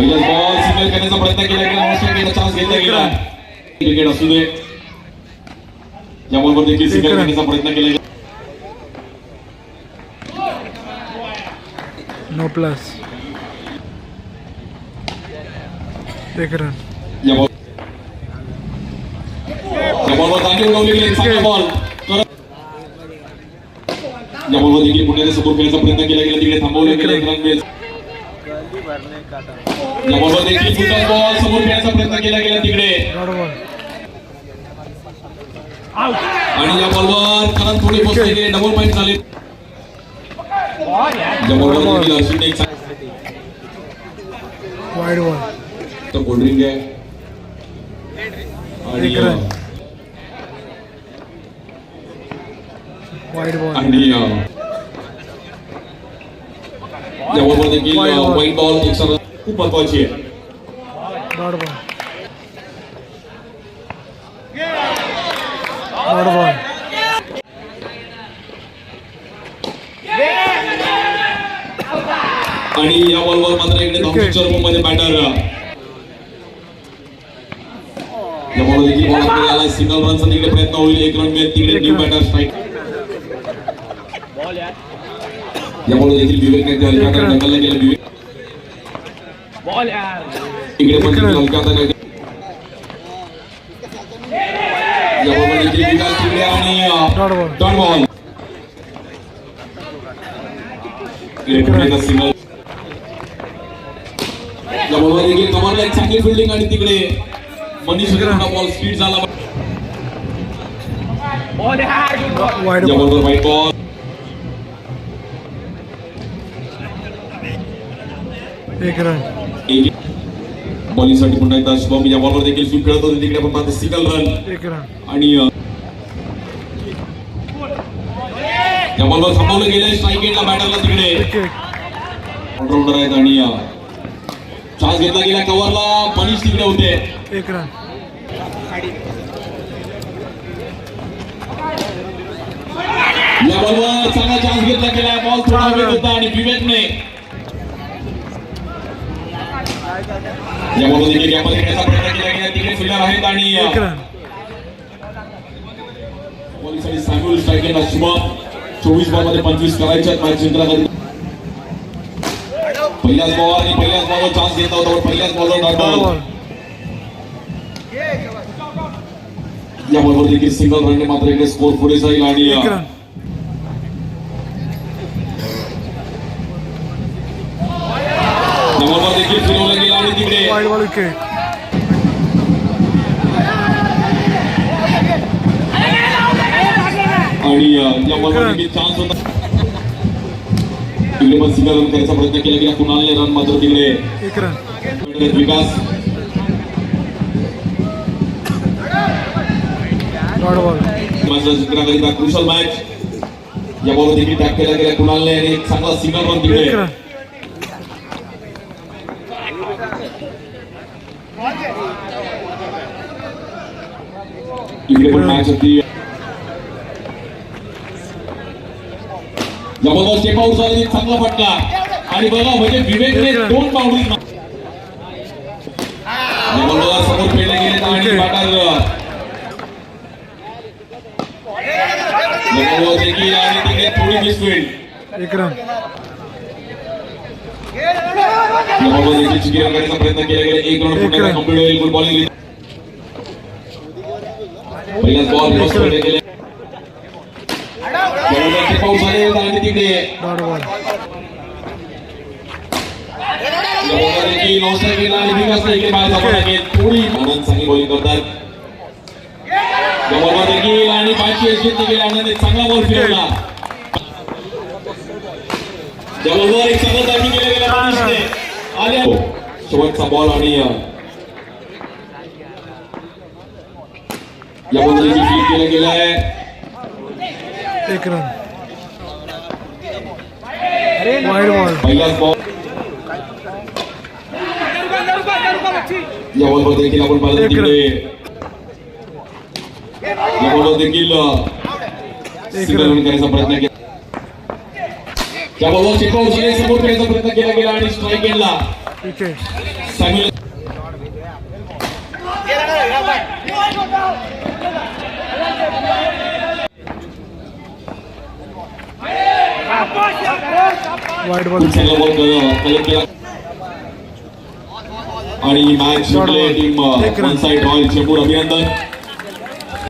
पहिला ball single करण्याचा प्रयत्न केला गेला, मोस्टली चान्स घेतला गेला. क्रिकेट असू दे, या बॉलवर देखील सिंगल करण्याचा प्रयत्न केला गेला. No plus. एक रन. या बॉलवर चांगली उडवली गेली, चांगला बॉल. या बॉलवर देखील पुण्याने सपोर्ट करण्याचा प्रयत्न केला गेला, तिकडे थांबवले गेले. एक रन बेस. या बॉलवर देखील पुन्हा बॉल समोर खेळण्याचा प्रयत्न केला गेला तिकडे, आणि या बॉलवर कारण थोडी पोचले गेले, डबल पॉइंट झाले. या बॉलवर देखील हर्षित एक वाईड बॉल. तर बोल्डिंग आहे आणि वाईड बॉल. आणि या बॉलवर देखील वाईड बॉल एक सर्व खूप महत्वाची आहे. Dot ball. Dot ball. आणि या बॉलवर मात्र इकडे धावचीच्या रूपमध्ये बॅटर. या बॉल देखील बॉल कडे आला, सिंगल रनचा तिकडे प्रयत्न होईल. एक रन मिळेल तिकडे, न्यू बॅटर स्ट्राईक. या बॉल देखील विवेक ने ढकलला गेला. विवेक इकडे पण हलक्या हाताने या बॉल देखील विकास तिकडे आणि डॉट बॉल. सिंगल. या बॉलवर देखील कमरला एक चांगली फिल्डिंग आणि तिकडे मनीष बॉल स्पीड झाला. वाईड या बॉलवर वाईड बॉल. एक रन. बॉलिंगसाठी पुन्हा एकदा शुभम या बॉलवर देखील स्वीप खेळत होते, तिकडे पण पाहते सिंगल रन. एक रन. आणि या बॉलवर थांबवलं गेलं, स्ट्राईक गेटला बॅटरला तिकडे. ऑलराऊंडर आहेत आणि चान्स घेतला गेला कव्हरला, मनीष तिकडे होते. एक रन. या बॉलवर चांगला चान्स घेतला गेला, बॉल थोडा वेग होता आणि विवेकने या बॉलवर देखील गॅपमध्ये घेण्याचा प्रयत्न केला गेला, तिकडे फिल्डर आहेत आणि एक रन. बॉलिंगसाठी सॅम्युअल स्ट्राईक गेला. शुभम 24 बॉलमध्ये 25 करायच्या मॅच जिंकण्यासाठी. पहिल्याच बॉल आणि पहिल्याच बॉलवर चान्स घेतला होता, पहिल्याच बॉलवर डॉट बॉल. या बॉलवर देखील सिंगल रनने मात्र इकडे स्कोर पुढे जाईल. आणि एक रन. या बॉलवर देखील फिरवलं गेलं आणि तिकडे वाईड बॉल. विकेट. आणि या बॉलवर देखील चान्स होता, तिकडे पण सिंगल रन करायचा प्रयत्न केला गेला. कुणालने रन मात्र तिकडे. एक रन. विकास. Dot ball. जिंकण्याकरिता क्रुशल मॅच. या बॉलवर देखील टॅग केला गेला कुणालने आणि एक चांगला सिंगल रन तिकडे. एक रन. तिकडे पण मॅच होती. या बॉलवर स्टेप आउट झाला, एक चांगला फटका. आणि बघा म्हणजे विवेकने 2 बाउंड्री. या बॉलवर समोर खेळले गेले आणि बॅटर या बॉलवर देखील आणि तिकडे थोडी मिसफील्ड. एक रन. या बॉलवर देखील चिकीर करण्याचा प्रयत्न केला गेला. एक रन पुन्हा कंप्लीट होईल. Good bowling. पहिलाच बॉल क्रॉस केले गेले. पाऊस झाले आणि तिकडे डॉट बॉल. देखील नॉस्टर केला आणि विकासला इकडे बाहेर जावं लागेल. थोडी आनंद चांगली बॉलिंग करतात. या बॉलवर देखील आणि 5 घेतली गेली. आनंद चांगला बॉल फिरवला. या बॉलवर एक चांगला टायमिंग केला गेला मनीषने. आल्या शेवटचा बॉल आणि या बॉलवर देखील फील्ड केला गेला आहे. एक रन. Wide ball. पहिलाच बॉल. या बॉलवर देखील आपण पाहिलं तिकडे या बॉलवर देखील सिंगल रन करायचा प्रयत्न केला. या बॉलवर चेकआउट समोर खेळायचा प्रयत्न केला गेला आणि स्ट्राईक गेला. सॅम्युअल वाईट बॉल चांगला बॉल कलेक्ट केला आणि मॅच जिंकले team one side royal Chembur अभिनंदन